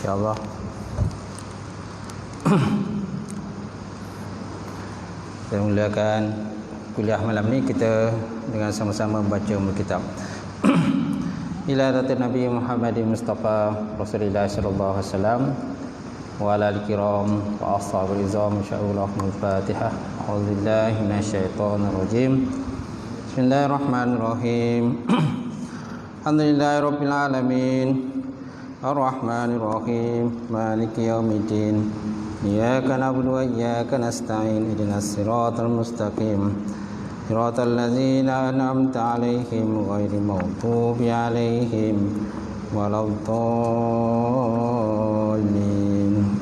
InsyaAllah. Kita mulakan kuliah malam ni kita dengan sama-sama baca kitab ila Datuk Nabi Muhammad Mustafa Rasulullah sallallahu alaihi wasallam wa ala al-kiram wa ashabil izam. Insyaallah. Al-Fatihah. A'udzubillahi minasyaitonir rajim. Bismillahirrahmanirrahim. Alhamdulillahirabbil alamin. Ar-Rahmanir Rahim. Maliki yaumiddin. Iyyaka na'budu wa iyyaka nasta'in. Ihdinas siratal mustaqim. Siratal ladzina an'amta 'alaihim ghairil maghdubi 'alaihim waladdallin.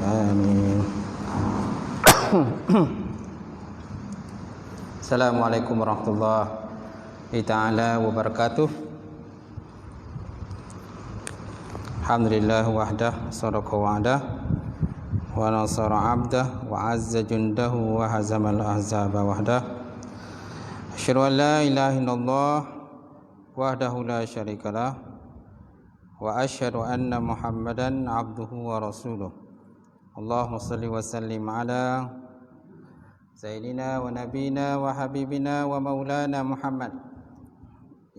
Amin. Assalamualaikum warahmatullahi taala wabarakatuh. Alhamdulillah wahdah, sadaqa wa'dah, wa nasara 'abdah, wa 'azza jundahu, wa hazamal ahzaba wahdah. Asyhadu an la ilaha illallah wahdahu la syarikalah, wa asyhadu anna Muhammadan 'abduhu wa rasuluh. Allahumma shalli wa sallim ala sayyidina wa nabiyina wa habibina wa maulana Muhammad,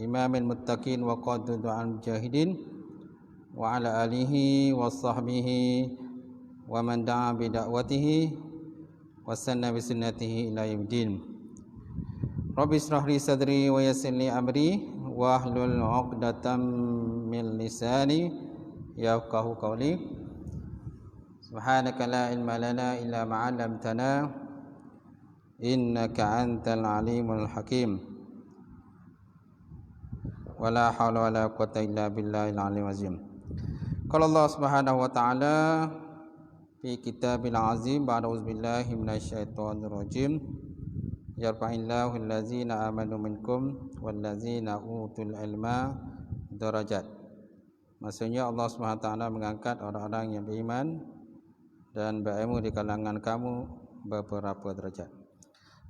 imamil muttaqin wa qaddu du'al mujahidin, wa ala alihi wa sahbihi wa man da'a bi da'watihi wa sanna bi sunnatihi ila yaumil. Rabbi ishrah li sadri wa yassir li amri wa hlul 'uqdatam min lisani yafqahu qawli. Subhanaka la ilma lana illa ma 'allamtana innaka antal alimul hakim. Wala haula wala quwwata illa billahil aliyyil azim. Qala Allah Subhanahu wa ta'ala fi kitabil azim ba'da auzubillahi minasyaitonir rajim. Yarfa'illahu allazina amanu minkum wallazina utul ilma darajat. Maksudnya Allah Subhanahu wa ta'ala mengangkat orang-orang yang beriman dan berilmu di kalangan kamu beberapa derajat.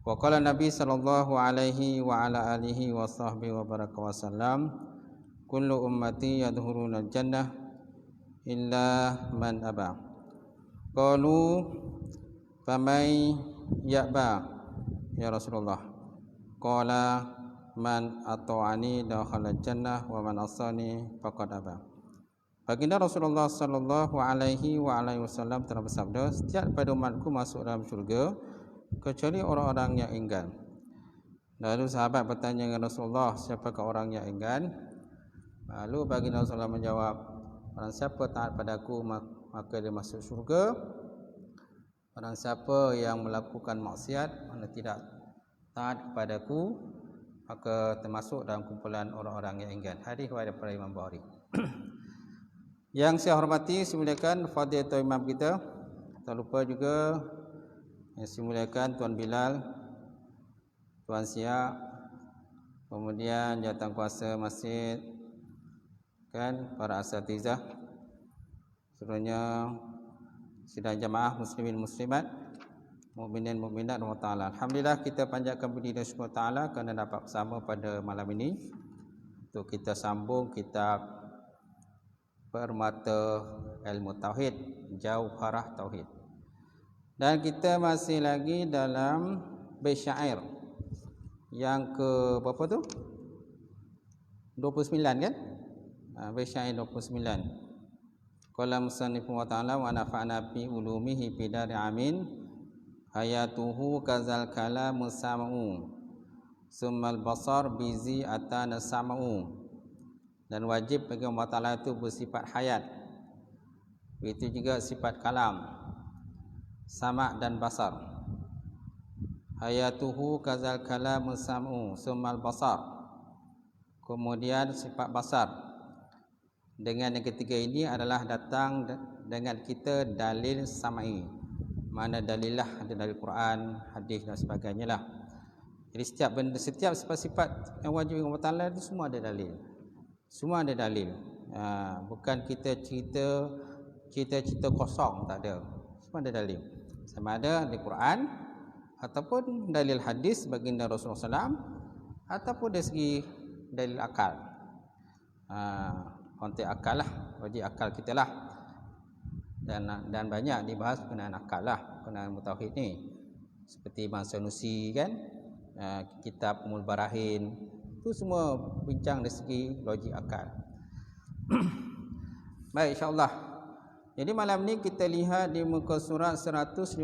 Wa qala Nabi sallallahu alaihi wa ala alihi wa sahbihi wa baraka wa sallam, kullu ummati yadkhuluna jannah illa man aba. Qalu faman ya'ba ya Rasulullah? Qala man ata'ani dakhala jannah wa man asani faqad aba. Baginda Rasulullah sallallahu alaihi wa alihi wasallam telah bersabda, setiap pada umatku masuk dalam syurga kecuali orang-orang yang enggan. Lalu sahabat bertanya kepada Rasulullah, siapakah orang yang enggan? Lalu baginda Rasulullah menjawab, barang siapa taat padaku maka dia masuk syurga. Barang siapa yang melakukan maksiat, mana tidak taat kepadaku, maka termasuk dalam kumpulan orang-orang yang enggan. Hadis riwayat daripada Imam Bukhari. Yang saya hormati, simuliakan fadilatul imam kita. Tak lupa juga yang simuliakan Tuan Bilal, Tuan Siak, kemudian jawatan kuasa masjid, kan, para asatizah, seluruhnya sidang jamaah muslimin muslimat, mukminin mukminat wa ta'ala. Alhamdulillah, kita panjatkan puji dan syukur ta'ala kerana dapat bersama pada malam ini untuk kita sambung kitab Permata Ilmu Tauhid, Jauharah Tauhid. Dan kita masih lagi dalam bait syair yang ke berapa tu? 29 kan? Bait syair 29. Qala musannifu wa ta'ala wa nafa'na fi ulumihi fi dari amin hayatuhu kazal kalamu sam'u summal basar bizi atana sam'u. Dan wajib bagi Allah Ta'ala itu bersifat hayat, begitu juga sifat kalam, sama' dan basar. Hayatuhu kazal kalamu sam'u summal basar, kemudian sifat basar. Dengan yang ketiga ini adalah datang dengan kita dalil sam'i, mana dalillah, ada dari Quran, hadis dan sebagainya lah. Jadi setiap benda, setiap sifat-sifat yang wajib Allah Ta'ala itu semua ada dalil. Semua ada dalil. Bukan kita cerita kosong, tak ada. Semua ada dalil. Sama ada di Quran ataupun dalil hadis baginda Rasulullah SAW, ataupun dari segi dalil akal. Konteks akal lah, wajib akal kita lah. dan banyak dibahas berkenaan akal lah, berkenaan tauhid ni. Seperti Ibn Sanusi kan, kitab Ummul Barahin, itu semua bincang dari segi logik akal. Baik, insya-Allah. Jadi malam ni kita lihat di muka surat 155.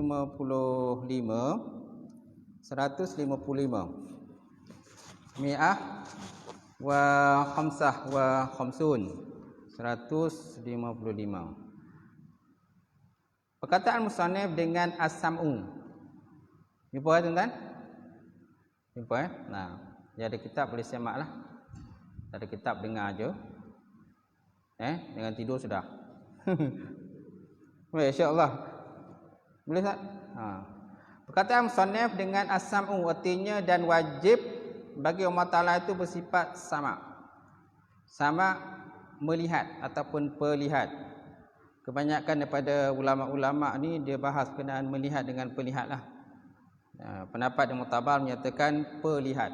Mi'ah wa khamsah wa khamsun. 155. Perkataan musannif dengan as-sam'u. Jumpa tuan-tuan? Jumpa Nah, dia ada kitab boleh semak lah. Tak ada kitab dengar aja. Dengan tidur sudah. Baik, insya-Allah. Boleh tak? Perkataan musannif dengan as-sam'u artinya dan wajib bagi Allah Taala itu bersifat sama. Sama melihat ataupun perlihat. Kebanyakan daripada ulama-ulama ni dia bahas berkenaan melihat dengan perlihat lah. Pendapat yang mutabar menyatakan perlihat,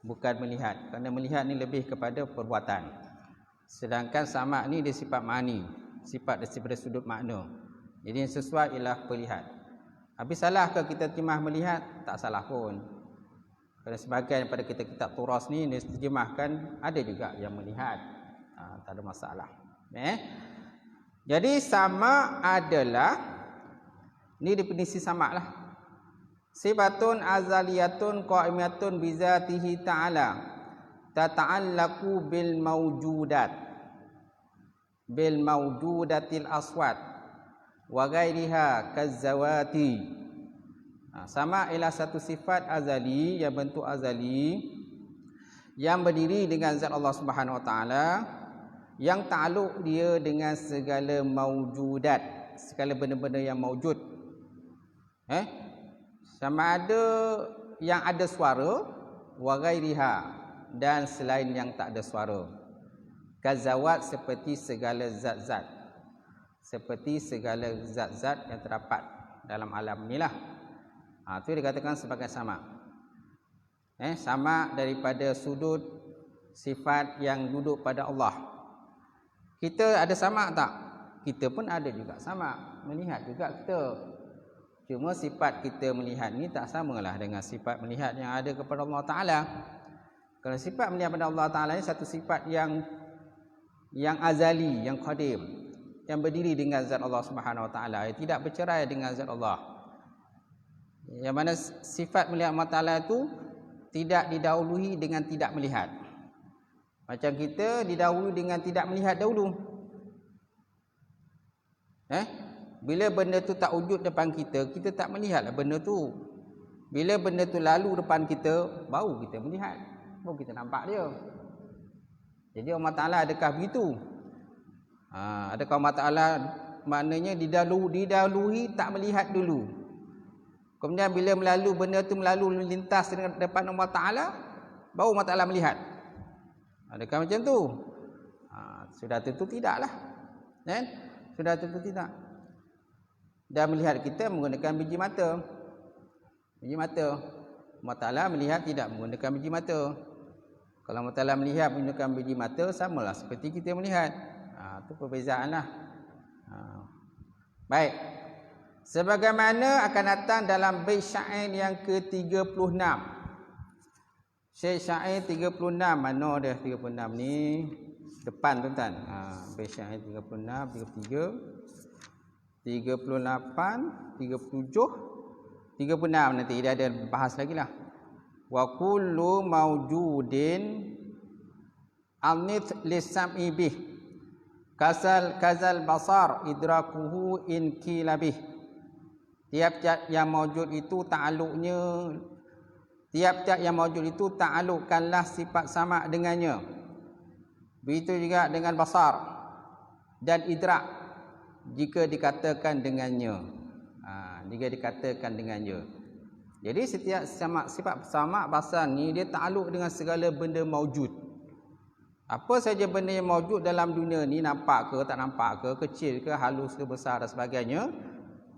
bukan melihat. Kerana melihat ni lebih kepada perbuatan. Sedangkan sama ni dia sifat ma'ani, sifat daripada sudut makna. Jadi yang sesuai ialah perlihat. Habis salah ke kita terjemah melihat? Tak salah pun. Kerana sebahagian daripada kitab turas ni dia terjemahkan ada juga yang melihat. Tak ada masalah. Jadi sama adalah, ni definisi sama lah. Sifatun azaliyatun qa'imatun bizatihi ta'ala tata'allaqu bil mawjudatil aswat wa ghairiha kazzawati. Sama ialah satu sifat azali, yang bentuk azali, yang berdiri dengan zat Allah Subhanahu Wa Taala, yang takluk dia dengan segala maujudat, segala benda-benda yang maujud. Sama ada yang ada suara, wa ghairiha, dan selain yang tak ada suara. Kazawat seperti segala zat-zat, seperti segala zat-zat yang terdapat dalam alam inilah. Itu dikatakan sebagai sama. Sama daripada sudut sifat yang duduk pada Allah. Kita ada sama tak? Kita pun ada juga sama. Melihat juga kita. Cuma sifat kita melihat ni tak samalah dengan sifat melihat yang ada kepada Allah Ta'ala. Kerana sifat melihat kepada Allah Ta'ala ni satu sifat yang azali, yang qadim, yang berdiri dengan zat Allah Subhanahu Wa Ta'ala, yang tidak bercerai dengan zat Allah. Yang mana sifat melihat Allah Ta'ala itu tidak didahului dengan tidak melihat. Macam kita didahului dengan tidak melihat dahulu. Bila benda tu tak wujud depan kita, kita tak melihatlah benda tu. Bila benda tu lalu depan kita, baru kita melihat, baru kita nampak dia. Jadi Allah Ta'ala adakah begitu? Adakah Allah Ta'ala maknanya didahului tak melihat dulu? Kemudian bila benda tu melalui lintas depan Allah Ta'ala, baru Allah Ta'ala melihat. Adakah macam tu? Sudah tentu tidaklah. Sudah tentu tidak. Dan melihat kita menggunakan biji mata. Biji mata. Allah Ta'ala melihat tidak menggunakan biji mata. Kalau Allah Ta'ala melihat menggunakan biji mata, samalah seperti kita melihat. Itu perbezaan lah. Baik. Sebagaimana akan datang dalam bait syair yang ke-36. Syekh syair 36, mana dia 36 ni? Depan tuan-tuan. Bait syair 36, 33, 38, 37, 36 nanti dia ada bahas lagi lah. Wa kullu mawjudin anith lisam'i bih kazal basar idrakuhu in kilabih. Tiap-tiap yang maujud itu ta'aluknya, tiap-tiap yang maujud itu ta'alukkanlah sifat sama dengannya. Begitu juga dengan basar dan idrak jika dikatakan dengannya. Jika dikatakan dengannya. Jadi setiap sifat sama basar ni dia ta'aluk dengan segala benda maujud. Apa saja benda yang maujud dalam dunia ni, nampak ke tak nampak ke, kecil ke, halus ke, besar dan sebagainya,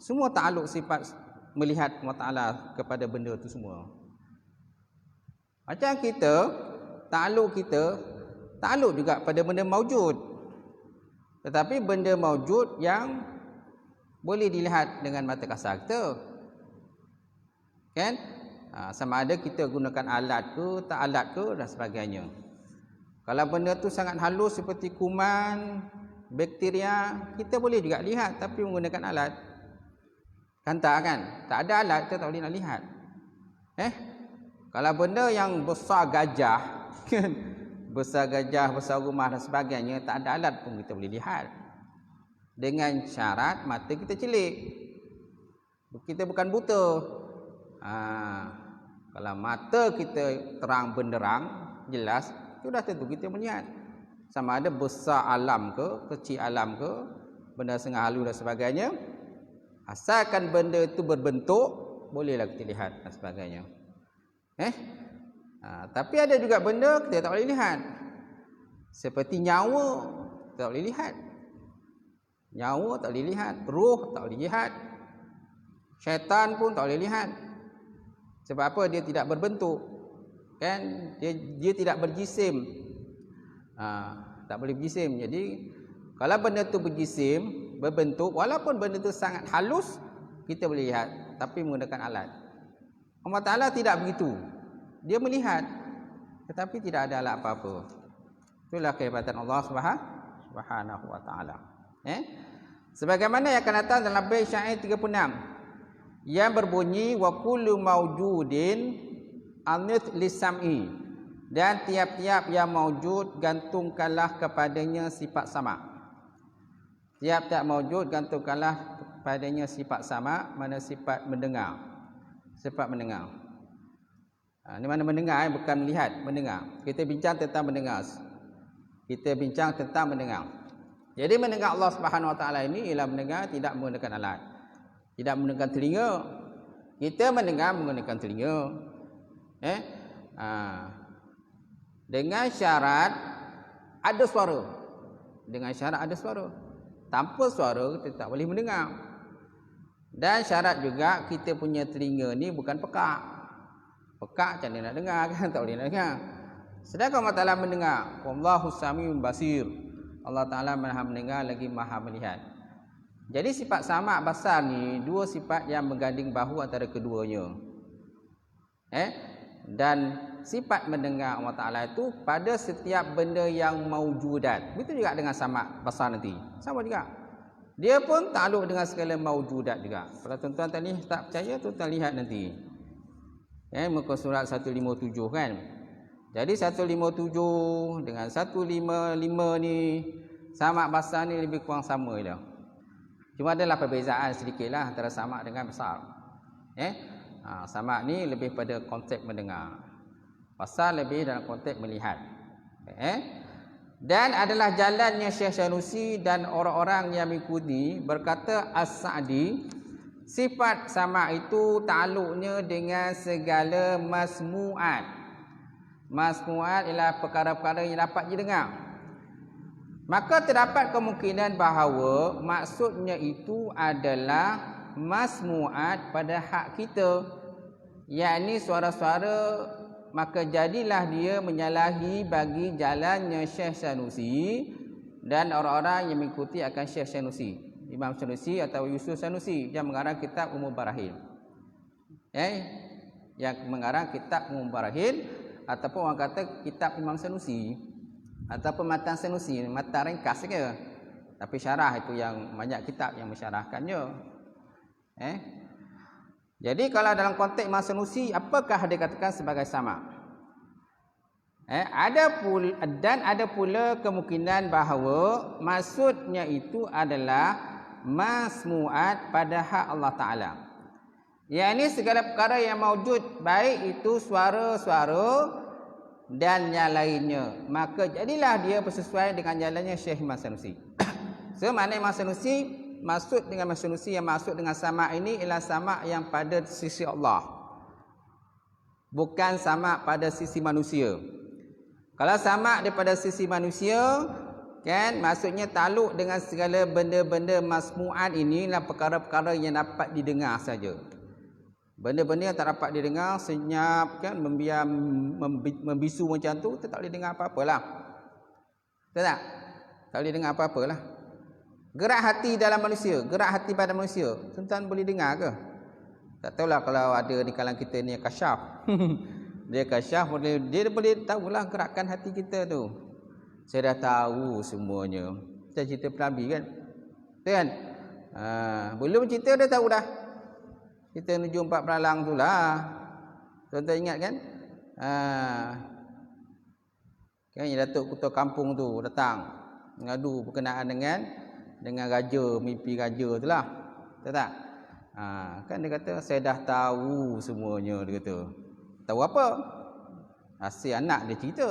semua ta'aluk sifat melihat Allah Ta'ala kepada benda itu semua. Macam kita, ta'aluk juga pada benda maujud. Tetapi benda maujud yang boleh dilihat dengan mata kasar kita. Kan? Sama ada kita gunakan alat ke, tak alat ke dan sebagainya. Kalau benda tu sangat halus seperti kuman, bakteria, kita boleh juga lihat tapi menggunakan alat. Kan tak kan? Tak ada alat kita tak boleh nak lihat. Kalau benda yang besar gajah, kan? Besar gajah, besar rumah dan sebagainya, tak ada alat pun kita boleh lihat. Dengan syarat mata kita celik. Kita bukan buta. Kalau mata kita terang benderang, jelas, sudah tentu kita melihat. Sama ada besar alam ke, kecil alam ke, benda setengah halus dan sebagainya. Asalkan benda itu berbentuk, bolehlah kita lihat dan sebagainya. Tapi ada juga benda kita tak boleh lihat. Seperti nyawa, kita tak boleh lihat. Nyawa tak boleh lihat, roh tak boleh lihat. Syaitan pun tak boleh lihat. Sebab apa? Dia tidak berbentuk. Kan? Dia tidak berjisim. Tak boleh berjisim. Jadi kalau benda tu berjisim, berbentuk, walaupun benda tu sangat halus, kita boleh lihat, tapi menggunakan alat. Allah Ta'ala tidak begitu. Dia melihat, tetapi tidak ada alat apa-apa. Itulah kehebatan Allah Subhanahu wa Ta'ala. Sebagaimana yang akan datang dalam bait syair 36 yang berbunyi wa kullu maujudin anith lisam'i, dan tiap-tiap yang maujud gantungkanlah kepadanya sifat sama. Tiap-tiap maujud gantungkanlah kepadanya sifat sama. Mana sifat mendengar? Sifat mendengar. Ini mana mendengar, bukan melihat, mendengar. Kita bincang tentang mendengar. Kita bincang tentang mendengar. Jadi mendengar Allah Subhanahu wa Ta'ala ini ialah mendengar tidak menggunakan alat. Tidak menggunakan telinga. Kita mendengar menggunakan telinga. Dengan syarat ada suara. Dengan syarat ada suara. Tanpa suara kita tak boleh mendengar. Dan syarat juga kita punya telinga ni bukan pekak. Pekak macam mana nak dengar kan? Tak boleh nak dengar. Sedangkan Allah Ta'ala mendengar. Wallahu samiun basir. Allah Ta'ala maha mendengar lagi maha melihat. Jadi sifat sama' basar ni dua sifat yang mengganding bahu antara keduanya. Dan sifat mendengar Allah Ta'ala itu pada setiap benda yang maujudat. Begitu juga dengan sama' basar nanti. Sama juga. Dia pun takluk dengan segala maujudat juga. Kalau tuan-tuan tadi tak percaya, tuan-tuan lihat nanti. Muka surat 157 kan. Jadi 157 dengan 155 ni, sama' basar ni lebih kurang sama je. Cuma adalah perbezaan sedikitlah antara sama' dengan basar. Sama' ni lebih pada konteks mendengar. Basar lebih dalam konteks melihat. Dan adalah jalannya Syekh Sanusi dan orang-orang yang mengikuti. Berkata As-Sa'di, sifat sama' itu takluknya dengan segala masmu'at. Masmu'at ialah perkara-perkara yang dapat didengar. Maka terdapat kemungkinan bahawa maksudnya itu adalah masmu'at pada hak kita, yakni suara-suara. Maka jadilah dia menyalahi bagi jalannya Syekh Sanusi dan orang-orang yang mengikuti akan Syekh Sanusi, Imam Sanusi atau Yusuf Sanusi yang mengarang kitab Umum Barahin. Yang mengarang kitab Umum Barahin, ataupun orang kata kitab Imam Sanusi, ataupun matan Sanusi, matan ringkas ke. Tapi syarah itu yang banyak kitab yang mensyarahkannya. Jadi kalau dalam konteks Imam Sanusi, apakah dia katakan sebagai sama'? Ada pula kemungkinan bahawa maksudnya itu adalah masmu'at pada hak Allah Ta'ala. Yang ini segala perkara yang maujud, baik itu suara-suara dan yang lainnya. Maka jadilah dia bersesuaian dengan jalannya Syekh Imam Sanusi. So, makna Imam Sanusi, maksud dengan Imam Sanusi yang maksud dengan sama' ini ialah sama' yang pada sisi Allah, bukan sama' pada sisi manusia. Kalau sama' daripada sisi manusia, kan, maksudnya takluk dengan segala benda-benda masmu'at ini adalah perkara-perkara yang dapat didengar saja. Benda-benda yang tak dapat didengar, senyap, kan, membiar, membisu macam tu, kita tak boleh dengar apa-apalah. Betul tak? Tak boleh dengar apa-apalah. Gerak hati dalam manusia, gerak hati pada manusia. Tuan-tuan boleh dengar ke? Tak tahulah kalau ada di kalangan kita ni yang kasyaf. Dia kasyaf, dia boleh tahulah gerakan hati kita tu. Saya dah tahu semuanya. Kita cerita Nabi kan? Betul kan? Belum cerita dah tahu dah. Kita menuju 4 peralang tu lah. Tuan-tuan ingat kan? Kan yang Datuk Ketua Kampung tu datang mengadu berkenaan dengan raja, mimpi raja tu lah. Betul tak? Kan dia kata saya dah tahu semuanya, dia kata. Tahu apa? Asyik anak dia cerita.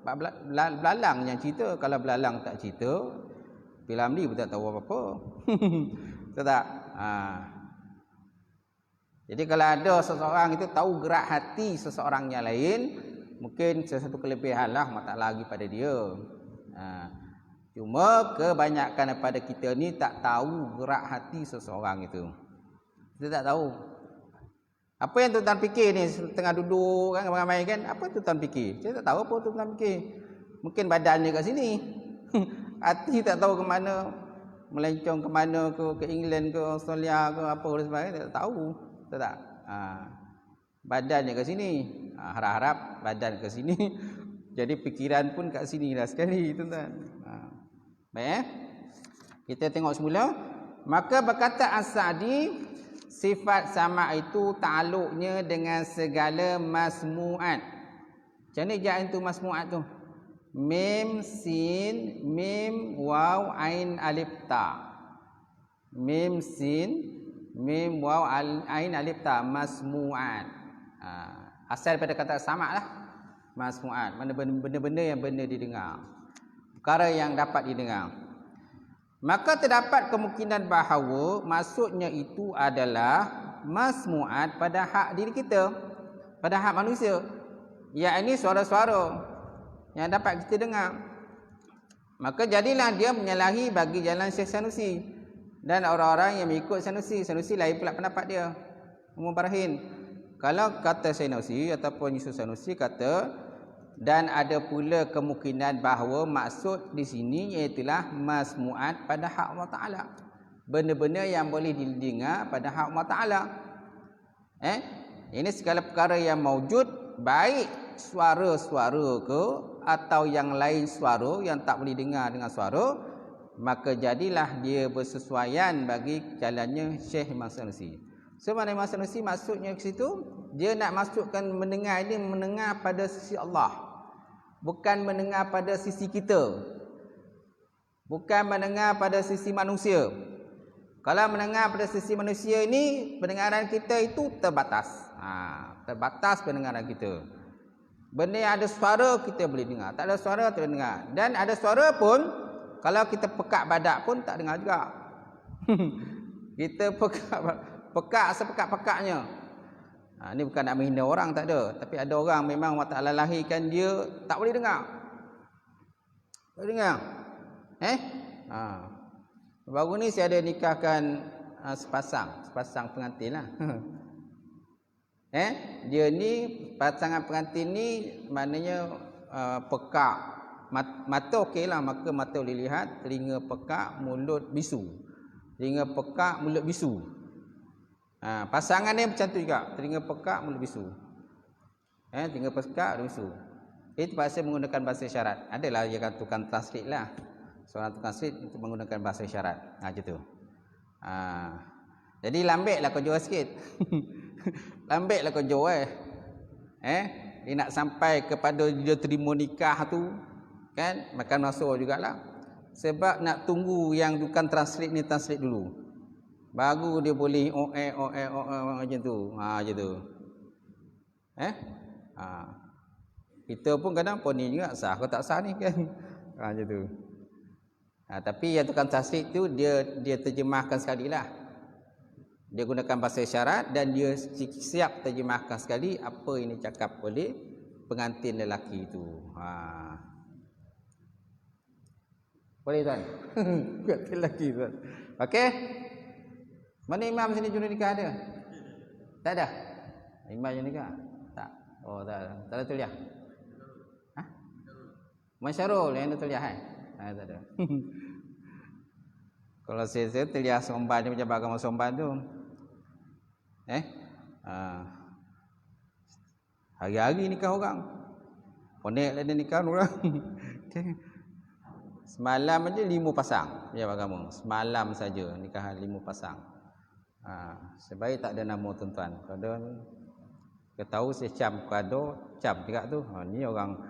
Belalang yang cerita. Kalau belalang tak cerita, Piramli pun tak tahu apa-apa. Betul tak? Jadi kalau ada seseorang itu tahu gerak hati seseorang yang lain, mungkin sesuatu kelebihan lah tak lagi pada dia. Cuma kebanyakan daripada kita ni tak tahu gerak hati seseorang itu. Kita tak tahu. Apa yang tuan-tuan fikir ni tengah duduk kan ramai-ramai kan? Apa tuan-tuan fikir? Saya tak tahu apa tuan-tuan fikir. Mungkin badan dia kat sini. Hati tak tahu ke mana, melencong ke mana, ke England ke Australia ke apa dan sebagainya, tak tahu. Betul tak? Badan dia kat sini. Harap-harap badan kat sini. Jadi fikiran pun kat sini lah sekali, tuan-tuan. Baik. Kita tengok semula. Maka berkata As-Sa'di, sifat sama itu ta'aluknya dengan segala masmu'at. Macam mana ja'in tu masmu'at tu? Mim, sin, mim, waw, ain, alif, ta. Mim, sin, mim, waw, ain, alif, ta. Masmu'at. Asal pada kata sama lah. Masmu'at. Mana benda-benda yang benar didengar. Perkara yang dapat didengar. Maka terdapat kemungkinan bahawa maksudnya itu adalah masmu'at pada hak diri kita, pada hak manusia, yakni suara-suara yang dapat kita dengar. Maka jadilah dia menyalahi bagi jalan Syekh Sanusi dan orang-orang yang mengikut Sanusi. Sanusi lain pula pendapat dia, Umum Barahin. Kalau kata Sanusi ataupun Yusuf Sanusi kata, dan ada pula kemungkinan bahawa maksud di sini iaitulah masmu'at pada hak Allah Ta'ala. Benda-benda yang boleh didengar pada hak Allah Ta'ala. Ini segala perkara yang maujud, baik suara-suara ke atau yang lain suara yang tak boleh dengar dengan suara, maka jadilah dia bersesuaian bagi jalannya Syekh Imam Sanusi. So mana Imam Sanusi maksudnya ke situ, dia nak masukkan mendengar ini mendengar pada sisi Allah. Bukan mendengar pada sisi kita. Bukan mendengar pada sisi manusia. Kalau mendengar pada sisi manusia ini, pendengaran kita itu terbatas. Terbatas pendengaran kita. Benda yang ada suara kita boleh dengar. Tak ada suara tak boleh dengar. Dan ada suara pun, kalau kita pekak badak pun tak dengar juga. Kita pekak sepekat-pekaknya. Ini bukan nak menghina orang, tak ada. Tapi ada orang memang Allah Ta'ala lahirkan dia tak boleh dengar. Tak boleh dengar. Baru ni saya ada nikahkan sepasang pengantin lah. Dia ni pasangan pengantin ni maknanya pekak. Mata okey lah, mata boleh lihat, telinga pekak, mulut bisu. Telinga pekak, mulut bisu. Pasangan dia macam tu juga, telinga pekak, mulut bisu. Telinga pekak, mulut bisu. Itu terpaksa menggunakan bahasa isyarat. Adalah dia kan tukang translate lah. Seorang tukang translate untuk menggunakan bahasa isyarat. Macam tu. Jadi lambeklah kau jual sikit. Lambeklah kau jual. Dia nak sampai kepada dia terima nikah tu, kan, makan masuk jugalah. Sebab nak tunggu yang tukang translate ni translate dulu. Baru dia boleh macam tu. Macam tu. Kita pun kadang poni juga, sah kau tak sah ni kan. Macam tu. Tapi yang tukang translate tu dia terjemahkan sekali lah. Dia gunakan bahasa isyarat dan dia siap terjemahkan sekali apa yang dicakap oleh pengantin lelaki itu. Boleh tuan? Pengantin lelaki tuan. Okey? Mana imam sini juru nikah ada? Tak ada? Imam juru nikah? Tak. Oh, tak ada. Tak ada tuliah? Masyarul yang ada tuliah Tak ada. Kalau saya terlihat somban dia macam agama somban tu. Hari-hari nikah orang. Konek lah dia nikah orang. Okay. Semalam aja 5 pasang dia agama. Semalam saja nikahan 5 pasang. Sebaik tak ada nama tuan-tuan. Kalau dia tahu saya cam kado, cam juga tu. Ni orang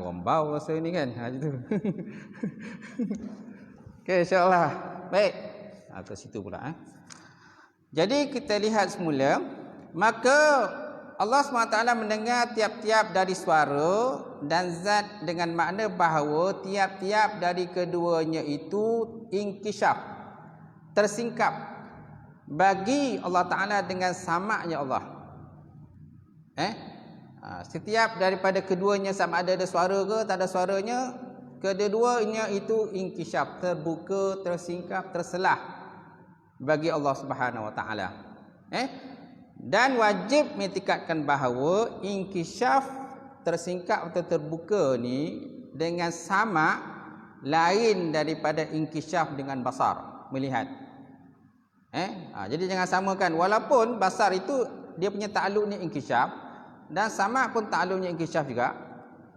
rombau rasa ni kan. Gitu. Okey, insya-Allah. Baik. Ke situ pula. Jadi kita lihat semula, maka Allah SWT mendengar tiap-tiap dari suara dan zat dengan makna bahawa tiap-tiap dari keduanya itu inkishaf, tersingkap bagi Allah Ta'ala dengan samaknya Allah. Setiap daripada keduanya sama ada suara ke tak ada suaranya, kedua-duanya itu inkishaf, terbuka, tersingkap, terselah bagi Allah Subhanahu Wa Ta'ala. Dan wajib mengitikadkan bahawa inkishaf, tersingkap atau terbuka ni dengan sama lain daripada inkishaf dengan basar, melihat. Jadi jangan samakan, walaupun basar itu dia punya takluknya inkishaf dan sama pun takluknya inkishaf juga,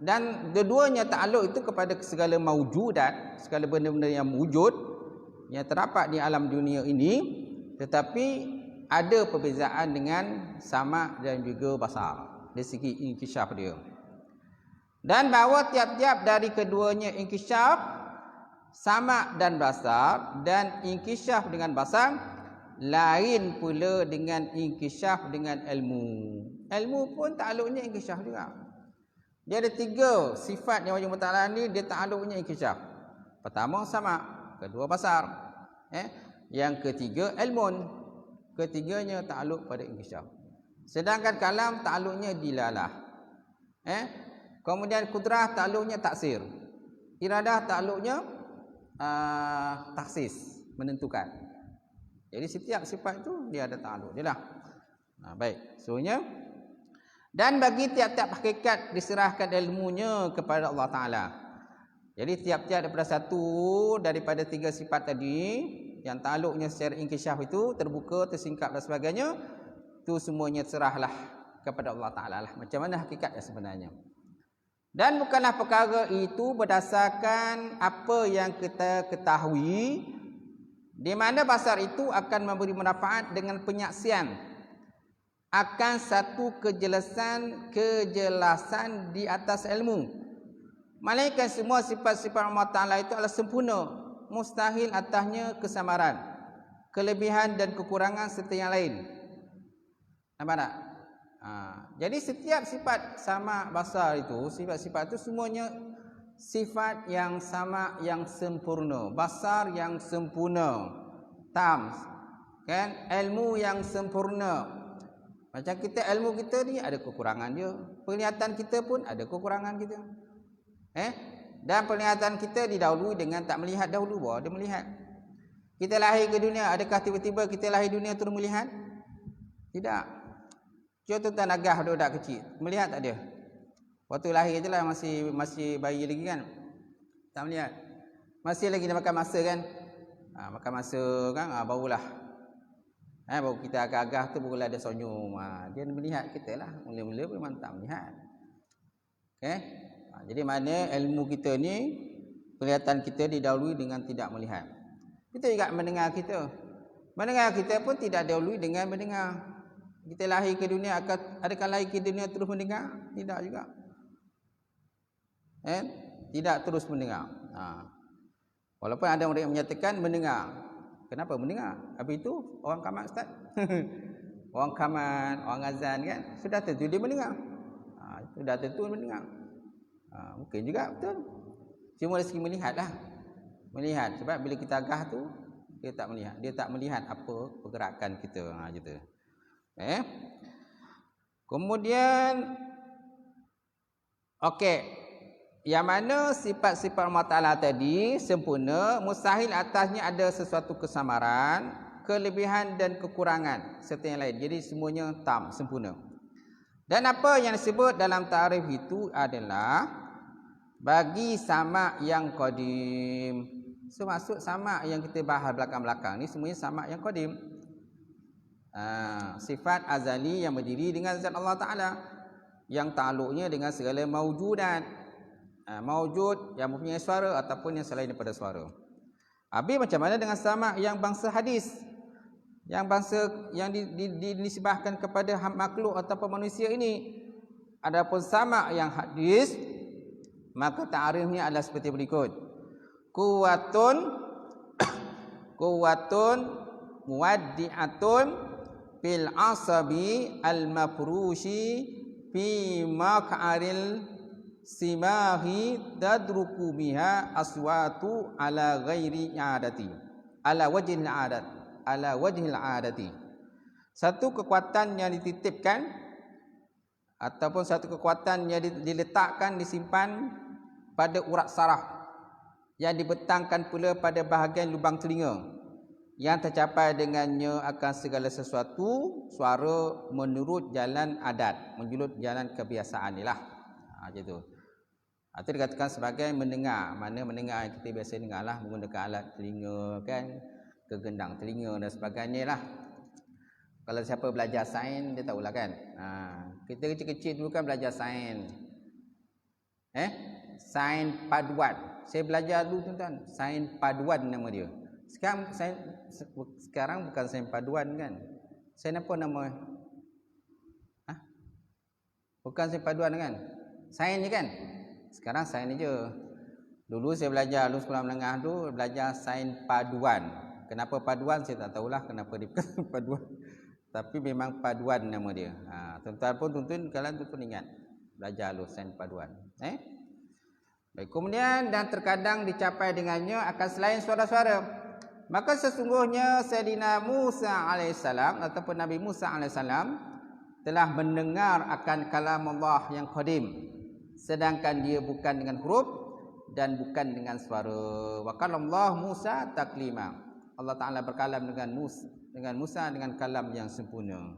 dan dua-duanya takluk itu kepada segala maujudat, segala benda-benda yang wujud yang terdapat di alam dunia ini, tetapi ada perbezaan dengan sama dan juga basar dari segi inkishaf dia. Dan bahawa tiap-tiap dari keduanya inkishaf, sama dan basar, dan inkishaf dengan basar lain pula dengan inkishaf dengan ilmu. Ilmu pun takluknya inkishaf juga. Dia ada 3 sifat yang Allah Ta'ala ni dia takluknya inkishaf. Pertama sama, kedua basar. Yang ketiga ilmun. Ketiganya takluk pada inkishaf. Sedangkan kalam takluknya dilalah. Kemudian kudrah takluknya taksir. Iradah takluknya taksis, menentukan. Jadi setiap sifat itu dia ada takluk dia lah. Baik, seterusnya. Dan bagi tiap-tiap hakikat diserahkan ilmunya kepada Allah Ta'ala. Jadi tiap-tiap daripada satu daripada 3 sifat tadi yang takluknya secara inkishaf itu terbuka, tersingkap dan sebagainya, itu semuanya serahlah kepada Allah Ta'ala lah. Macam mana hakikatnya sebenarnya. Dan bukanlah perkara itu berdasarkan apa yang kita ketahui, di mana basar itu akan memberi manfaat dengan penyaksian akan satu kejelasan di atas ilmu. Melainkan semua sifat-sifat Allah Ta'ala itu adalah sempurna, mustahil atasnya kesamaran, kelebihan dan kekurangan serta yang lain. Nampak tak? Jadi setiap sifat sama basar itu, sifat-sifat itu semuanya sifat yang sama, yang sempurna. Basar yang sempurna, tam, kan? Ilmu yang sempurna. Macam kita, ilmu kita ni ada kekurangan dia. Penglihatan kita pun ada kekurangan kita. Dan penglihatan kita didahului dengan tak melihat dahulu, baru dia melihat. Kita lahir ke dunia, adakah tiba-tiba kita lahir dunia terus melihat? Tidak. Cuba tuan-tuan agah budak kecil, melihat tak dia? Waktu lahir je lah, masih bayi lagi kan? Tak melihat. Masih lagi dia makan masa kan? Makan masa kan, barulah. Baru kita agak-agah tu barulah dia senyum. Dia melihat kita lah. Mula-mula memang tak melihat. Jadi mana ilmu kita ni, penglihatan kita didahului dengan tidak melihat. Kita juga mendengar kita. Mendengar kita pun tidak didahului dengan mendengar. Kita lahir ke dunia, adakah lahir ke dunia terus mendengar? Tidak juga. Tidak terus mendengar. Walaupun ada orang yang menyatakan mendengar. Kenapa mendengar? Habis itu orang kamat ustaz. Orang kamat, orang azan kan, sudah tentu dia mendengar. Sudah tentu mendengar. Mungkin juga betul. Cuma dari segi melihatlah. Melihat, sebab bila kita agah tu dia tak melihat. Dia tak melihat apa pergerakan kita. Gitu. Kemudian yang mana sifat-sifat Allah Ta'ala tadi sempurna, mustahil atasnya ada sesuatu kesamaran, kelebihan dan kekurangan serta yang lain. Jadi semuanya tam, sempurna. Dan apa yang disebut dalam ta'rif itu adalah bagi sama yang qadim. So maksud sama yang kita bahas belakang-belakang ni semuanya sama yang qadim. Sifat azali yang berdiri dengan zat Allah Ta'ala, yang takluknya dengan segala maujudat. Maujud yang mempunyai suara ataupun yang selain daripada suara. Habis macam mana dengan sama yang bangsa hadis, yang bangsa yang dinisbahkan kepada makhluk ataupun manusia ini? Adapun sama yang hadis, maka ta'rifnya adalah seperti berikut. Quwwatun muwaddi'atun fil asabi al-mafrushi fi maq'aril simahi tadruku biha aswatu ala ghairi adati ala wajhil adati. Satu kekuatan yang dititipkan ataupun satu kekuatan yang diletakkan, disimpan pada urat saraf, yang dibentangkan pula pada bahagian lubang telinga, yang tercapai dengannya akan segala sesuatu suara menurut jalan adat, menurut jalan kebiasaan inilah. Macam tu. Itu dikatakan sebagai mendengar. Mana mendengar yang kita biasa dengar lah, menggunakan alat telinga kan, kegendang telinga dan sebagainya lah. Kalau siapa belajar sains, dia tahulah kan. Kita kecil-kecil dulu kan belajar sains. Sains paduan. Saya belajar dulu tuan-tuan, sains paduan nama dia. Sekarang bukan sains paduan kan. Sains apa nama? Bukan sains paduan kan? Sains ni kan? Sekarang sains ni je. Dulu saya belajar, dulu sekolah menengah tu belajar sains paduan. Kenapa paduan saya tak tahulah kenapa dia paduan. Tapi memang paduan nama dia. Tuan-tuan pun kalian ingat belajar dulu sains paduan. Baik, kemudian dan terkadang dicapai dengannya akan selain suara-suara. Maka sesungguhnya Sayyidina Musa alaihissalam ataupun Nabi Musa alaihissalam telah mendengar akan kalam Allah yang qadim, sedangkan dia bukan dengan huruf dan bukan dengan suara. Wa kalamullah Musa taklima. Allah Ta'ala berkalam dengan Musa dengan kalam yang sempurna.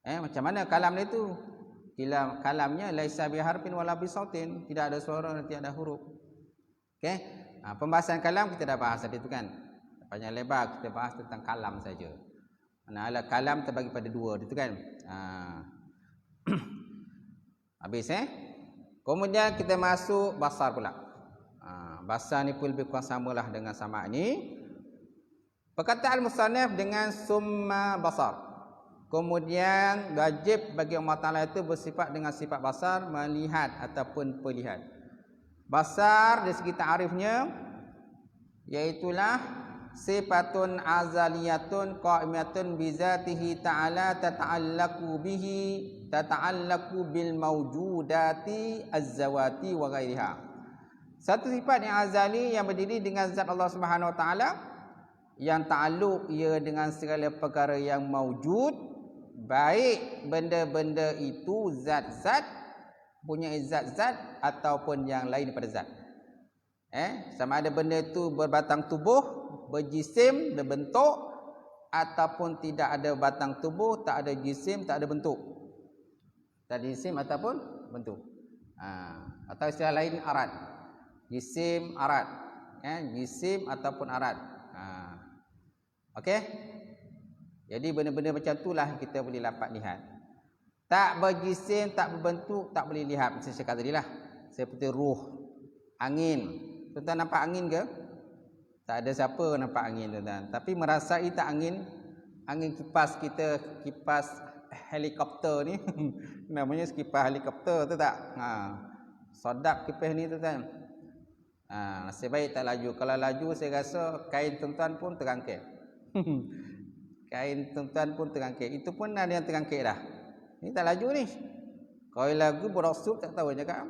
Macam mana kalam itu? Kalamnya laisa biharfin wala bisautin, tidak ada suara dan tidak ada huruf. Okey. Pembahasan kalam kita dah bahas tadi tu kan. Panjang lebar kita bahas tentang kalam saja. Mana kalam terbagi pada dua itu kan. Habis Kemudian kita masuk basar pula. Basar ni pun lebih kurang samalah dengan sama ni. Perkataan musannaf dengan summa basar. Kemudian wajib bagi Allah Ta'ala itu bersifat dengan sifat basar, melihat ataupun perlihat. Basar dari segi ta'arifnya iaitulah sifatun azaliyatun qa'imatun bizatihi ta'ala tata'allaku bil mawjudati az-zawati wa ghairiha. Satu sifat yang azali yang berdiri dengan zat Allah Subhanahu Wa Ta'ala, yang ta'alluq ia dengan segala perkara yang mawjud, baik benda-benda itu zat-zat, punya zat-zat ataupun yang lain daripada zat. Sama ada benda itu berbatang tubuh, berjisim, berbentuk, ataupun tidak ada batang tubuh, tak ada jisim, tak ada bentuk. Tak ada jisim ataupun bentuk. Atau istilah lain arat. Jisim, arat. Jisim ataupun arat. Okey? Jadi benda-benda macam itulah kita boleh dapat lihat. Tak berjisim, tak berbentuk, tak boleh lihat. Macam saya kata tadi lah. Seperti ruh, angin. Tuan-tuan nampak angin ke? Tak ada siapa nampak angin tuan-tuan. Tapi merasai tak angin? Angin kipas kita, kipas helikopter ni. Namanya kipas helikopter tu tak? Sedap kipas ni tuan-tuan. Nasib baik tak laju. Kalau laju saya rasa kain tuan-tuan pun terangkit. Kain tuan-tuan pun terangkit. Itu pun ada yang terangkit dah. Ini tak laju ni. Kalau lagu beroksub tak tahu cakap.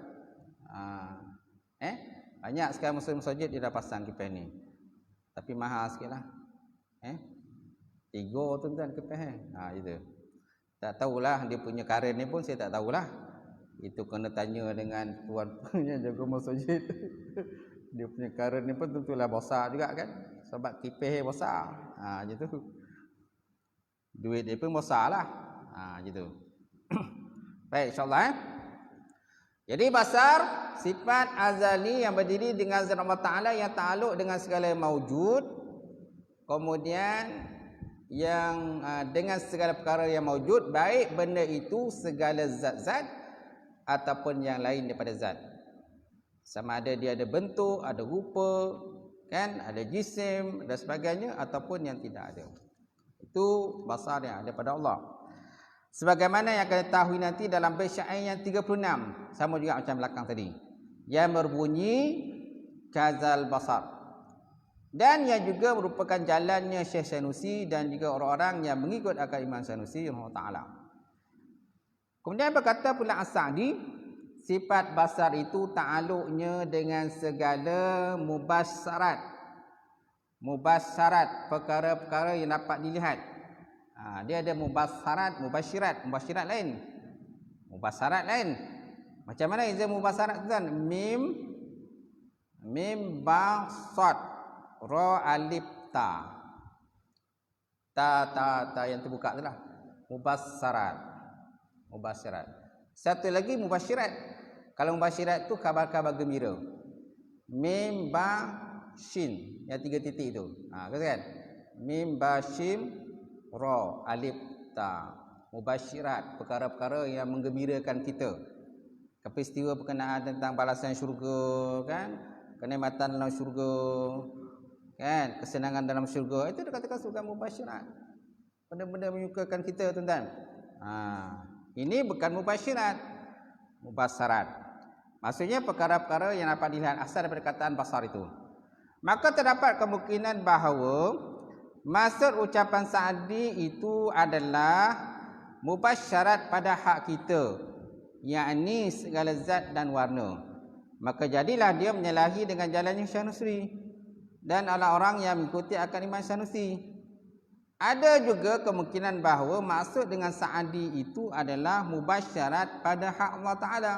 Banyak sekarang masjid dia dah pasang kipas ni. Tapi mahal sikit lah. 3 tuan-tuan kipas gitu. Tak tahulah dia punya karen ni pun saya tak tahulah. Itu kena tanya dengan tuan punya jaga masjid. Dia punya karen ni pun tentulah besar juga kan. Sebab kipas besar. Gitu. Duit dia pun besar lah. Gitu. Baik, insyaAllah. Jadi basar sifat azali yang berdiri dengan zat Allah Ta'ala yang ta'aluk dengan segala maujud. Kemudian yang dengan segala perkara yang maujud, baik benda itu segala zat-zat ataupun yang lain daripada zat. Sama ada dia ada bentuk, ada rupa, kan, ada jisim dan sebagainya, ataupun yang tidak ada. Itu basar yang ada pada Allah. Sebagaimana yang akan ketahui nanti dalam bait syair yang 36, sama juga macam belakang tadi, yang berbunyi kazal basar. Dan yang juga merupakan jalannya Syekh Sanusi dan juga orang-orang yang mengikut akal Imam Sanusi rahimahullah taala. Kemudian berkata pula As-Sa'di, sifat basar itu ta'aluknya dengan segala mubassarat, perkara-perkara yang dapat dilihat. Dia ada mubasyirat lain. Mubassarat lain. Macam mana izin mubassarat tu kan? Mim ba sad ra alif ta. Ta yang terbuka tu lah. Mubassarat. Satu lagi mubasyirat. Kalau mubasyirat tu kabar-kabar gembira. Mim ba shin, yang 3 titik tu. Kan? Mim ba shin ra alif ta. Mubasyirat, perkara-perkara yang menggembirakan kita. Peristiwa berkenaan tentang balasan syurga, kan? Kenikmatan dalam syurga, kan? Kesenangan dalam syurga. Itu dikatakan sebagai mubasyirat. Benda-benda menyukakan kita, tuan-tuan. Ini bukan mubasyirat, mubassarat. Maksudnya perkara-perkara yang dapat dilihat, asal daripada perkataan basar itu. Maka terdapat kemungkinan bahawa maksud ucapan Sa'di itu adalah mubasyarat pada hak kita, yakni segala zat dan warna. Maka jadilah dia menyalahi dengan jalannya Sanusi dan orang yang mengikuti akan Imam Sanusi. Ada juga kemungkinan bahawa maksud dengan Sa'di itu adalah mubasyarat pada hak Allah Ta'ala.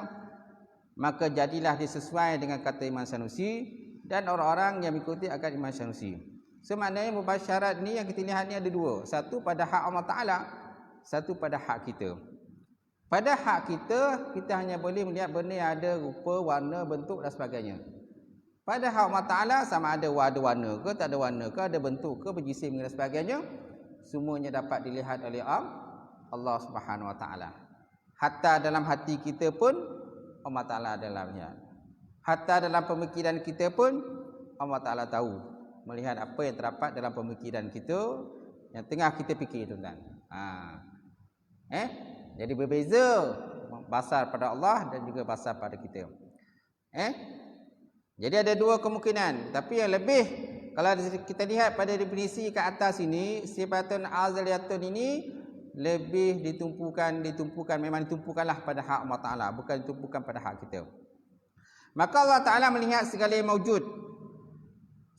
Maka jadilah dia sesuai dengan kata Imam Sanusi dan orang-orang yang mengikuti akan Imam Sanusi. So maknanya mubasyarat ni yang kita lihat ni ada dua. Satu pada hak Allah Ta'ala, satu pada hak kita. Pada hak kita, kita hanya boleh melihat benda yang ada rupa, warna, bentuk dan sebagainya. Pada hak Allah Ta'ala, sama ada warna ke, tak ada warna ke, ada bentuk ke, berjisim dan sebagainya, semuanya dapat dilihat oleh Allah Subhanahu Wa Ta'ala. Hatta dalam hati kita pun Allah Ta'ala adalah melihat. Hatta dalam pemikiran kita pun Allah Ta'ala tahu, melihat apa yang terdapat dalam pemikiran kita yang tengah kita fikir, tuan-tuan. Jadi berbeza basar pada Allah dan juga basar pada kita. Jadi ada dua kemungkinan, tapi yang lebih, kalau kita lihat pada definisi ke atas ini, sifatun azaliyatun ini lebih ditumpukan, memang ditumpukanlah pada hak Allah Ta'ala, bukan ditumpukan pada hak kita. Maka Allah Ta'ala melihat segala yang mawjud,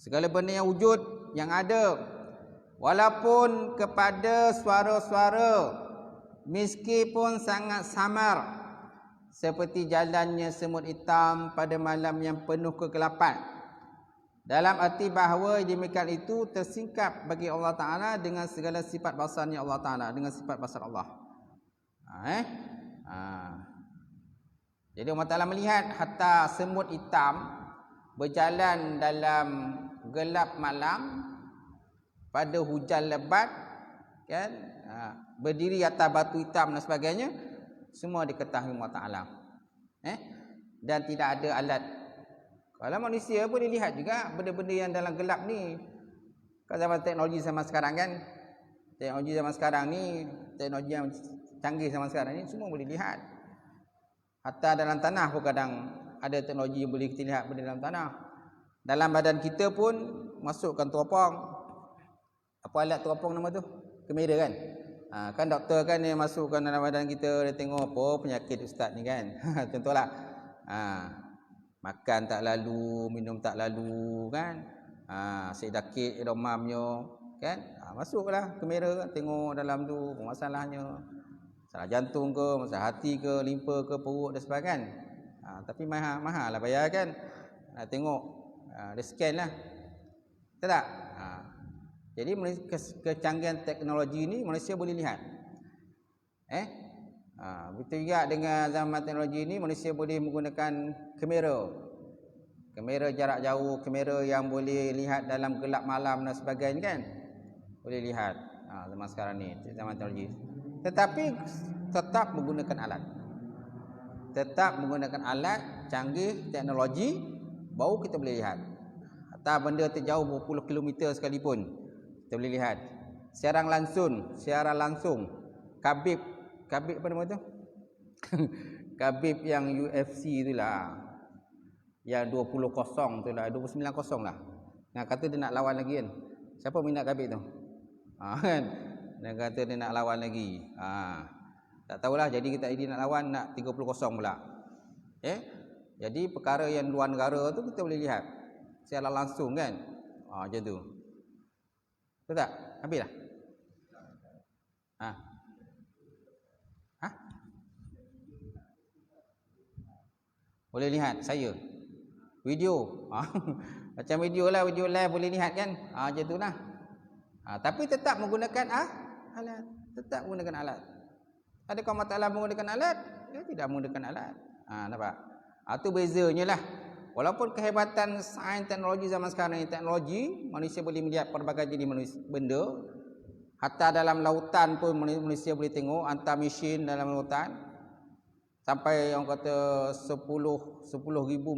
segala benda yang wujud, yang ada, walaupun kepada suara-suara meskipun sangat samar, seperti jalannya semut hitam pada malam yang penuh kegelapan. Dalam arti bahawa demikian itu tersingkap bagi Allah Ta'ala dengan segala sifat basarnya Allah Ta'ala, dengan sifat basar Allah. Jadi Allah Ta'ala melihat hatta semut hitam berjalan dalam gelap malam pada hujan lebat, kan, berdiri atas batu hitam dan sebagainya, semua diketahui Allah Ta'ala. Dan tidak ada alat. Kalau manusia boleh lihat juga benda-benda yang dalam gelap ni. Kalau zaman teknologi zaman sekarang kan, teknologi zaman sekarang ni, teknologi yang canggih zaman sekarang ni, semua boleh lihat. Hatta dalam tanah pun kadang ada teknologi yang boleh kita lihat benda dalam tanah. Dalam badan kita pun masukkan teropong. Apa alat teropong nama tu? Kamera kan? Kan doktor kan dia masukkan dalam badan kita, dia tengok apa penyakit ustaz ni kan. Contohlah. Makan tak lalu, minum tak lalu kan. Sedakit demamnya kan. Masuklah kamera, tengok dalam tu masalahnya. Masalah jantung ke, masalah hati ke, limpa ke, perut dan sebagainya. Tapi mahal lah bayar kan. Nak tengok, dia scan lah. Betul tak? Jadi kecanggihan teknologi ni manusia boleh lihat. Betul juga dengan zaman teknologi ini manusia boleh menggunakan kamera jarak jauh, kamera yang boleh lihat dalam gelap malam dan sebagainya kan. Boleh lihat zaman sekarang ni, zaman teknologi. Tetapi tetap menggunakan alat. Tetap menggunakan alat canggih teknologi baru kita boleh lihat. Atau benda terjauh berpuluh kilometer sekalipun kita boleh lihat. Siaran langsung. Khabib apa nama tu? Khabib yang UFC itulah. Yang 20-0 itulah, 29-0 lah. Nah, kata dia nak lawan lagi kan. Siapa minat Khabib tu? Kan? Dia kata dia nak lawan lagi. Tak tahulah, jadi kita ini nak lawan nak 30-0 pula. Jadi perkara yang luar negara tu kita boleh lihat secara langsung kan. Macam tu. Betul tak? Habislah. Boleh lihat saya. Video. Macam video live boleh lihat kan. Macam tu lah. Tapi tetap menggunakan alat. Tetap menggunakan alat. Adakah Allah Ta'ala menggunakan alat? Dia tidak menggunakan alat. Nampak? Itu bezanya lah. Walaupun kehebatan sains teknologi zaman sekarang ni, teknologi, manusia boleh melihat pelbagai jenis benda. Hatta dalam lautan pun manusia boleh tengok, hantar mesin dalam lautan. Sampai orang kata 10,000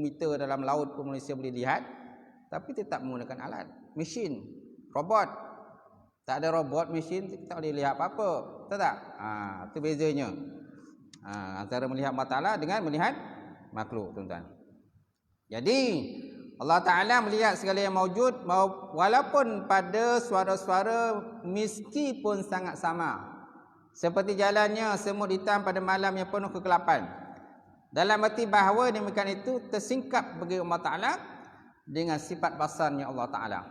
meter dalam laut pun manusia boleh lihat. Tapi tetap menggunakan alat. Mesin, robot. Tak ada robot, mesin, kita tak boleh lihat apa-apa. Betul tak? Itu bezanya. Antara melihat Allah Ta'ala dengan melihat makhluk, tuan-tuan. Jadi, Allah Ta'ala melihat segala yang mawjud, walaupun pada suara-suara meskipun sangat sama. Seperti jalannya semut hitam pada malam yang penuh kegelapan. Dalam arti bahawa demikian itu tersingkap bagi Allah Ta'ala dengan sifat basarnya Allah Ta'ala.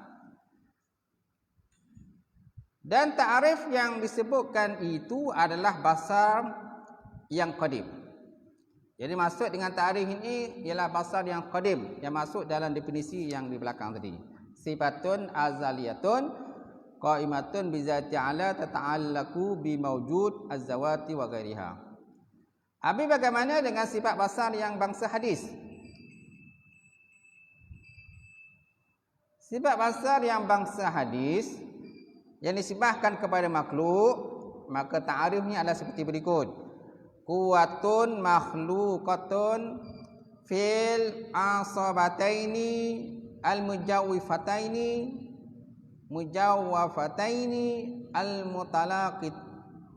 Dan ta'arif yang disebutkan itu adalah basar yang qadim. Jadi maksud dengan ta'arif ini ialah basar yang qadim, yang masuk dalam definisi yang di belakang tadi. Sifatun azaliyatun qaimatun bizati ala tata'allaku bi mawjud az-zawati wa ghairiha. Habis bagaimana dengan sifat basar yang bangsa hadis? Sifat basar yang bangsa hadis yang disibahkan kepada makhluk, maka ta'arifnya adalah seperti berikut. Quwwatun makhluqatun fil asabataini al-mujawwifataini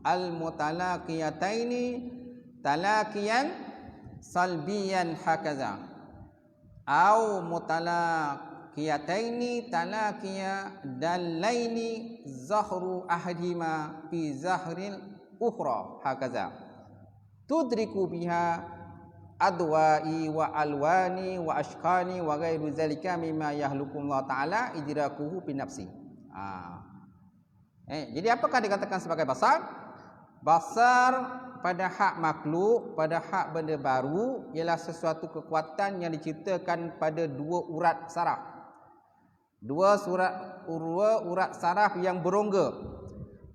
al-mutalaqiyataini talaqiyan salbiyan hakaza au mutalaqiyataini talaqiya dallaini zahru ahadima fi zahril ukhra hakaza tudriku biha adwa'i wa alwani wa ashqani wa ghairu zalika mimma yahlukumullah ta'ala idrakuhu bi nafsi. Jadi apakah dikatakan sebagai basar? Basar pada hak makhluk, pada hak benda baru ialah sesuatu kekuatan yang diciptakan pada dua urat saraf. Dua urat saraf yang berongga,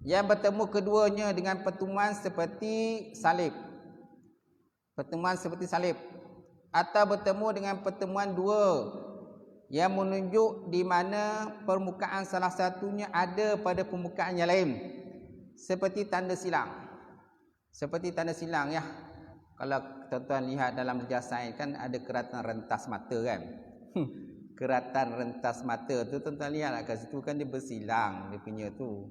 yang bertemu keduanya dengan pertemuan seperti salib. Pertemuan seperti salib, atau bertemu dengan pertemuan dua yang menunjuk di mana permukaan salah satunya ada pada permukaan yang lain, seperti tanda silang. Seperti tanda silang ya. Kalau tuan-tuan lihat dalam sejarah sains kan ada keratan rentas mata kan. Keratan rentas mata tu tuan-tuan lihat kat situ kan dia bersilang dia punya tu.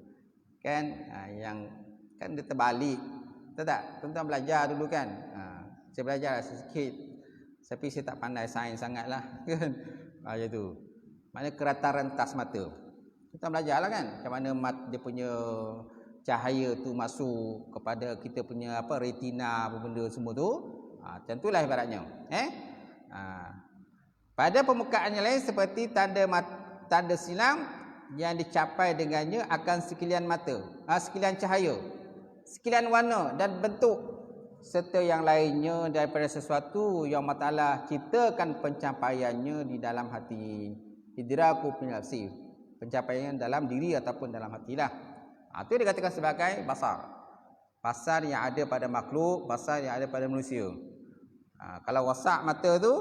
Kan yang kan dia terbalik. Tahu tak? Tuan-tuan belajar dulu kan. Saya belajar sikit, tapi saya tak pandai sains sangatlah kan. Macam tu. Maknanya keratan rentas mata. Kita belajarlah kan macam mana dia punya cahaya tu masuk kepada kita punya retina apa benda semua tu. Macam itulah ibaratnya. Pada permukaan yang lain seperti tanda silang yang dicapai dengannya akan sekalian mata, sekalian cahaya, sekalian warna dan bentuk serta yang lainnya daripada sesuatu yang Allah Ta'ala ciptakan pencapaiannya di dalam hati. Idraku fi nafsi, pencapaian dalam diri ataupun dalam hatilah. Itu dikatakan sebagai basar. Pasal yang ada pada makhluk, pasal yang ada pada manusia. Kalau rosak mata tu,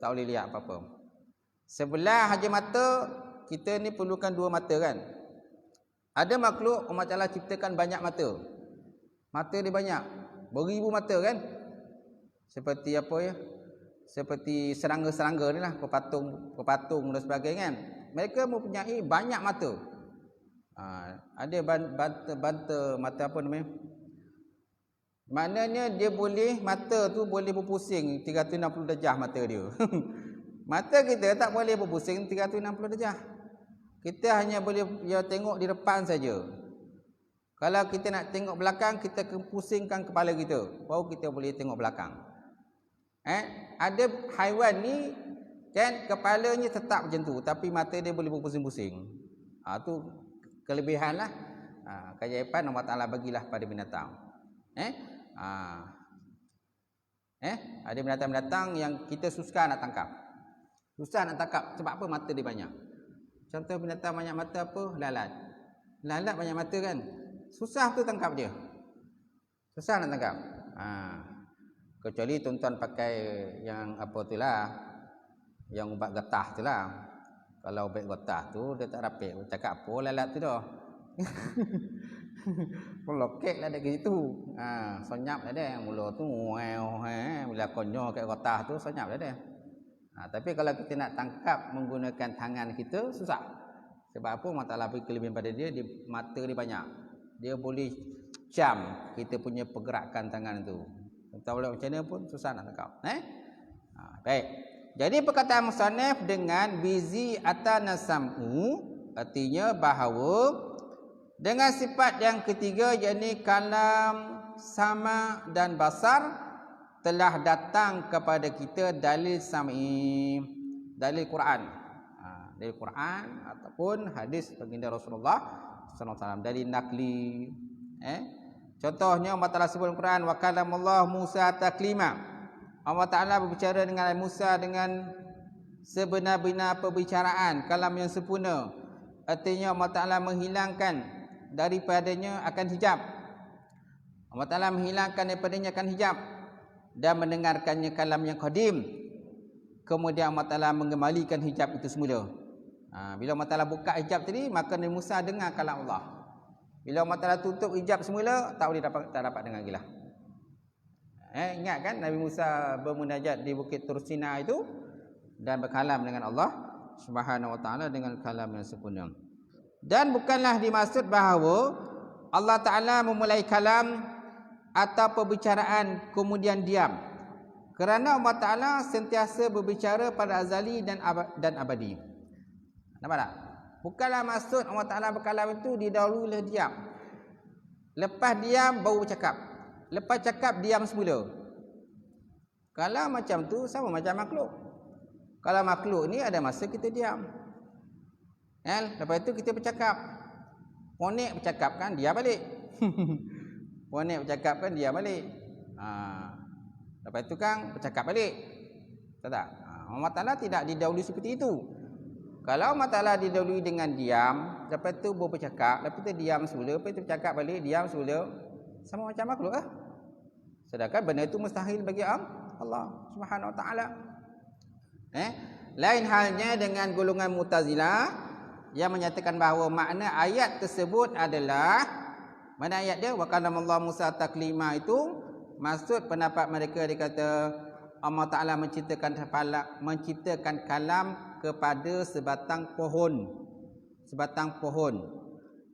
tak boleh lihat apa-apa. Sebelah haja mata, kita ni perlukan 2 mata kan. Ada makhluk Allah Ta'ala ciptakan banyak mata. Mata dia banyak, beribu mata kan. Seperti apa ya? Seperti serangga-serangga ni lah, pepatung dan sebagainya kan. Mereka mempunyai banyak mata. Ada banta mata apa namanya? Maknanya dia boleh, mata tu boleh berpusing 360 darjah mata dia. Mata kita tak boleh berpusing 360 darjah. Kita hanya boleh tengok di depan saja. Kalau kita nak tengok belakang, kita pusingkan kepala kita, baru kita boleh tengok belakang. Ada haiwan ni kan kepalanya tetap macam tu, tapi mata dia boleh berpusing-pusing. Tu kelebihan lah. Keajaiban Allah Ta'ala bagilah pada binatang. Ada binatang-binatang yang kita susah nak tangkap. Susah nak tangkap sebab apa? Mata dia banyak. Contoh binatang banyak mata apa? Lalat. Lalat banyak mata kan? Susah tu tangkap dia. Susah nak tangkap. Kecuali tuan-tuan pakai yang apa tu lah, yang ubat getah tu lah. Kalau ubat getah tu dia tak rapik, cakap apa lalat tu dah. Pelokek lah dekat situ. Senyap lah dia. Mula tu bila konyo kat getah tu senyap lah dia. Tapi kalau kita nak tangkap menggunakan tangan kita susah. Sebab apa? Allah Ta'ala beri kelebihan pada dia, mata dia banyak. Dia boleh cam kita punya pergerakan tangan tu. Tak boleh macam mana pun susah nak tangkap. Baik. Jadi perkataan musannaf dengan bizi atana sam'u artinya bahawa dengan sifat yang ketiga, yakni kalam, sama dan basar, telah datang kepada kita dalil sam'i, dalil Quran. Dalil Quran ataupun hadis baginda Rasulullah sallallahu alaihi wasallam, dalil nakli. Contohnya Allah Ta'ala sebut Quran, wa kalamullah Musa taklima. Allah Ta'ala berbicara dengan Musa dengan sebenar-benar perbicaraan, kalam yang sempurna. Artinya Allah Ta'ala menghilangkan daripadanya akan hijab. Allah Ta'ala menghilangkan daripadanya akan hijab dan mendengarkannya kalam yang qadim. Kemudian Allah Ta'ala mengembalikan hijab itu semula. Bila Allah Ta'ala buka hijab tadi, maka Nabi Musa dengar kalam Allah. Bila Allah Ta'ala tutup hijab semula, tak dapat dengar lagi lah. Ingat kan Nabi Musa bermunajat di Bukit Tursina itu dan berkalam dengan Allah Subhanahu wa Ta'ala dengan kalam yang sempurna. Dan bukanlah dimaksud bahawa Allah Ta'ala memulai kalam atau perbicaraan kemudian diam. Kerana Allah Ta'ala sentiasa berbicara pada azali dan abadi. Nampak tak? Bukanlah maksud Allah Ta'ala berkalam itu didahului oleh diam. Lepas diam baru bercakap. Lepas cakap diam semula. Kalau macam tu sama macam makhluk. Kalau makhluk ni ada masa kita diam. Lepas itu kita bercakap. Ponek bercakap kan dia balik. Ponek bercakap kan dia balik. Lepas itu kan bercakap balik. Tak? Allah Ta'ala tidak didahului seperti itu. Kalau Allah Ta'ala didahului dengan diam, lepas itu bercakap, lepas itu diam semula, lepas itu bercakap balik, diam semula, sama macam makhluk lah. Sedangkan benda itu mustahil bagi Allah Subhanahu Wa Ta'ala. Lain halnya dengan golongan Mu'tazilah yang menyatakan bahawa makna ayat tersebut adalah, mana ayat dia? Wa kalamallahu Musa taklima, itu maksud pendapat mereka, dia kata Allah Ta'ala menciptakan kalam kepada sebatang pohon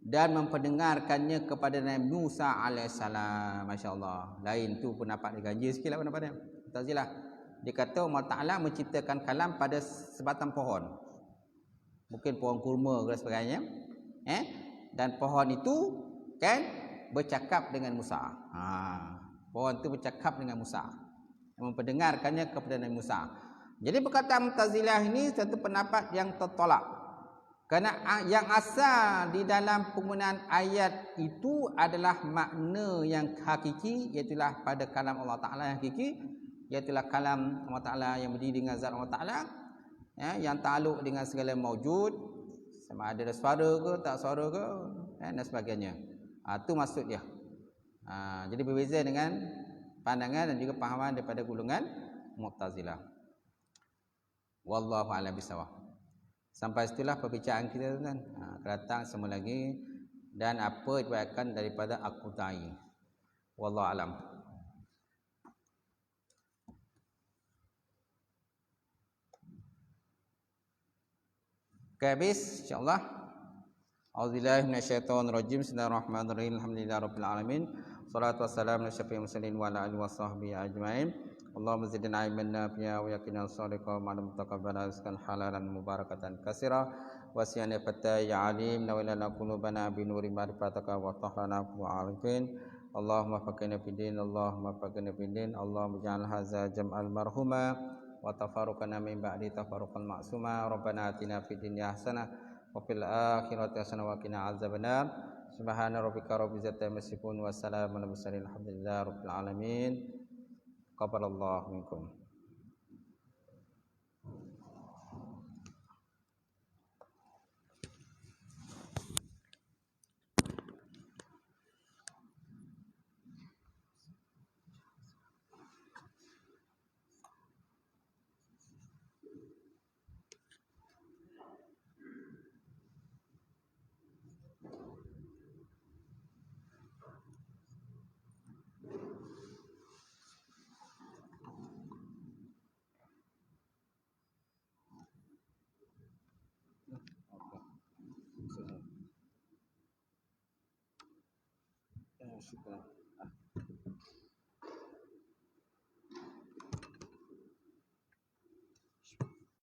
dan memperdengarkannya kepada Nabi Musa alaihissalam. Masya-Allah. Lain tu pendapat dia, ganjil sikitlah pendapat dia. Mu'tazilah. Dia kata Allah Ta'ala menciptakan kalam pada sebatang pohon. Mungkin pohon kurma dan sebagainya. Dan pohon itu kan bercakap dengan Musa. Pohon itu bercakap dengan Musa. Memperdengarkannya kepada Nabi Musa. Jadi perkataan Mu'tazilah ini satu pendapat yang tertolak. Kerana yang asal di dalam penggunaan ayat itu adalah makna yang hakiki, iaitulah pada kalam Allah Ta'ala yang hakiki, iaitulah kalam Allah Ta'ala yang berdiri dengan zat Allah Ta'ala, yang takluk dengan segala maujud, sama ada suara ke tak suara ke, dan sebagainya. Itu maksud dia. Jadi berbeza dengan pandangan dan juga pahaman daripada golongan Mu'tazilah. Wallahu a'lam bishawab. Sampai situlah perbicaraan kita tuan. Akan datang semua lagi dan apa diriwayatkan daripada Al-Qudai. Wallahu a'lam. Habis insya-Allah. A'udzubillahi minasyaitonirrajim. Bismillahirrahmanirrahim. Alhamdulillahirabbil alamin. Shalatu wassalamu ala asyrafil mursalin wa ala alihi washabbihi ajmain. Allahumma zidna ilman nafi'a wa yaqinan shadiqan wa ma'lum taqabbala rizqan halalan mubarakatan katsira wa siyana fatai alim nawilana qulubana bi nuri ma'rifataka wa tahlana wa arifin. Allahumma faqina fid din, Allahumma faqina fid din, Allahumma ij'al hadza jam'al marhuma wa tafarruqana min ba'di tafarruqan ma'suma. Rabbana atina fid dunya hasanah wa fil akhirati hasanah wa qina azabannar. Subhana rabbika rabbil izzati amma yasifun wa salamun alal mursalin alhamdulillahi rabbil alamin. Qabalallahu minkum. Syukran.